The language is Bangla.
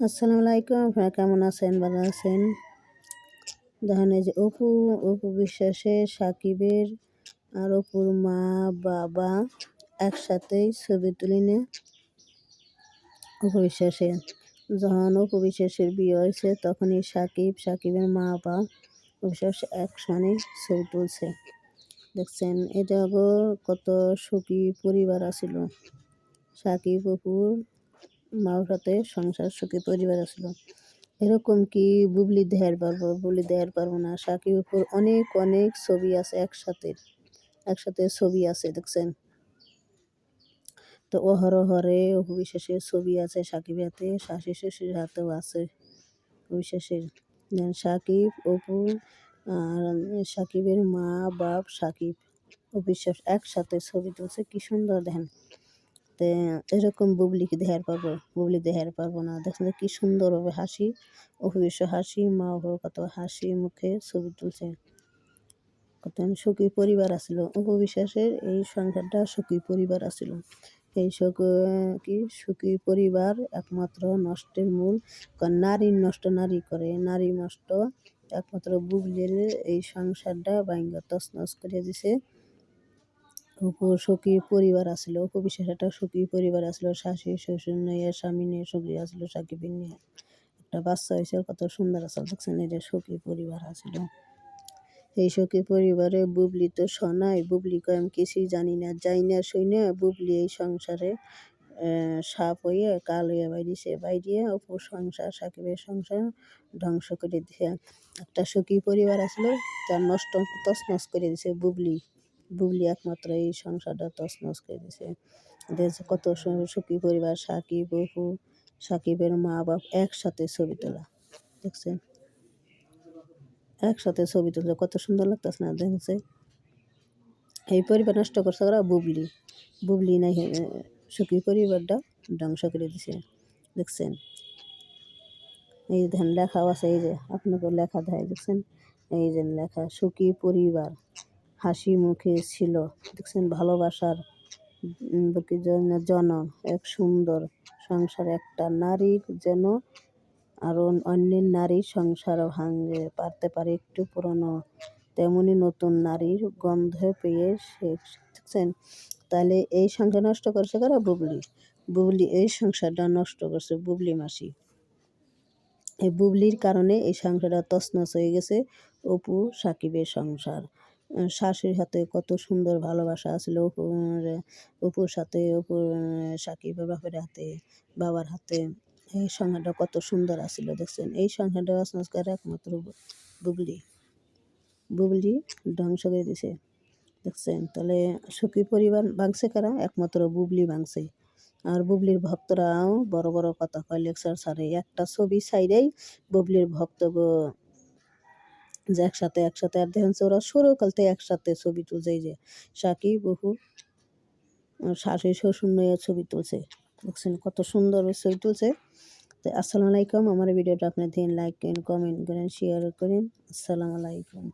আসসালামু আলাইকুম। আপনারা কেমন আছেন? ভালো আছেন? দেখেন এই যে অপু বিশ্বাসের, সাকিবের আর অপুর মা বাবা একসাথেই ছবি তুলে নিয়ে অপু বিশ্বাসের। যখন অপু বিশ্বাসের বিয়ে হয়েছে তখনই সাকিবের মা বাবা অপু বিশ্বাস একসঙ্গে ছবি তুলছে। দেখছেন এটা কত সুখী পরিবার আছিল। সাকিব অপুর মা বাবার সাথে সংসার সুখী পরিবার আছিল। এরকম কি বুবলি দেখার পারবো না। সাকিব অপুর অনেক অনেক ছবি আছে একসাথে ছবি আছে দেখছেন। তো অহরহরে অপু বিশ্বাসের ছবি আছে সাকিবের হাতে, শাশুড়ি শ্বশুরের হাতেও আছে অপু বিশ্বাসের। সাকিব অপু আর সাকিবের মা বাপ সাকিব অপু বিশ্বাস একসাথে ছবি তুলছে, কি সুন্দর দেখেন। তো এরকম বুবলিকে দেখার পারবো না। দেখছেন কি সুন্দর হবে হাসি, অপু বিশ্বাস হাসি, মা বাবা কত হাসি মুখে ছবি তুলছে। কত সুখী পরিবার আছিল অপু বিশ্বাসের, এই সংসারটা সুখী পরিবার আছিল। এই সুখী পরিবার একমাত্র নষ্টের মূল নারী নষ্ট নারী করে, নারী নষ্ট একমাত্র বুবলির এই সংসারটা ভাঙ্গা তছনছ করে দিছে। সুখী পরিবার আছিল, অপু বিশ্বাস একটা সুখী পরিবার আছিল। শাশুড়ি শ্বশুর নিয়ে স্বামী নিয়ে সুখী আছিল, সাকিবের নিয়ে একটা বাচ্চা হয়েছে, কত সুন্দর আছে দেখছেন। এটা সুখী পরিবার আছিল। এই সুখী পরিবারে বুবলি তো শোনায়, বুবলি কয় আমি কিছুই জানি না, যাই না শুই না। বুবলি এই সংসারে সাপ হইয়া কাল হইয়া বাইরিয়ে অপুর সংসার সাকিবের সংসার ধ্বংস করে দিছে। একটা সুখী পরিবার আসলো, তার নষ্ট তছনছ করে দিছে বুবলি একমাত্র এই সংসারটা তছনছ করে দিছে। কত সুখী পরিবার, সাকিব অপু, সাকিবের মা বাপ একসাথে ছবি তোলা দেখছেন, একসাথে ছবি তুলছে, কত সুন্দর লাগতেছে না দেখছে। এই পরিবার নষ্ট করছে ওরা বুবলি নাই সুখী পরিবারটা ধ্বংস করে দিছে দেখছেন। এই দেখেন লেখাও আছে, এই যে আপনাকে লেখা দেয় দেখছেন, এই যে লেখা সুখী পরিবার হাসি মুখে ছিল দেখছেন, ভালোবাসার জনম এক সুন্দর সংসার। একটা নারীর যেন আরো অন্যের নারীর সংসার ভাঙে পারতে পারে একটু পুরনো, তেমনি নতুন নারীর গন্ধ পেয়ে দেখছেন। তাহলে এই সংসার নষ্ট করছে কারা? বুবলি এই সংসারটা নষ্ট করছে, বুবলি মাসি। এই বুবলির কারণে এই সংসারটা তছনছ হয়ে গেছে। অপু সাকিবের সংসার, শাশুড়ির হাতে কত সুন্দর ভালোবাসা আছিল অপুর সাথে, অপুর সাকিবের বাবার হাতে এই সংসারটা কত সুন্দর আছিল দেখছেন। এই সংসারটা তছনছ করে একমাত্র বুবলি ধ্বংস করে দিছে দেখছেন। তাহলে সুখী পরিবার ভাঙছে কারা? একমাত্র বুবলি ভাঙছে। আর বুবলির ভক্তরাও বড় বড় কথা কয়, লেকচার ছাড়ে। একটা ছবি ছাইড়েই বুবলির ভক্ত যে একসাথে আর দেখেন ওরা শুরুকাল থেকে একসাথে ছবি তুলছে। এই যে সাকিব অপু শাশুড়ি শ্বশুর নিয়ে ছবি তুলছে দেখছেন, কত সুন্দর ছবি তুলছে। তো আসসালামু আলাইকুম। আমার ভিডিওটা আপনি দিন লাইক করেন, কমেন্ট করেন, শেয়ার করেন। আসসালামু আলাইকুম।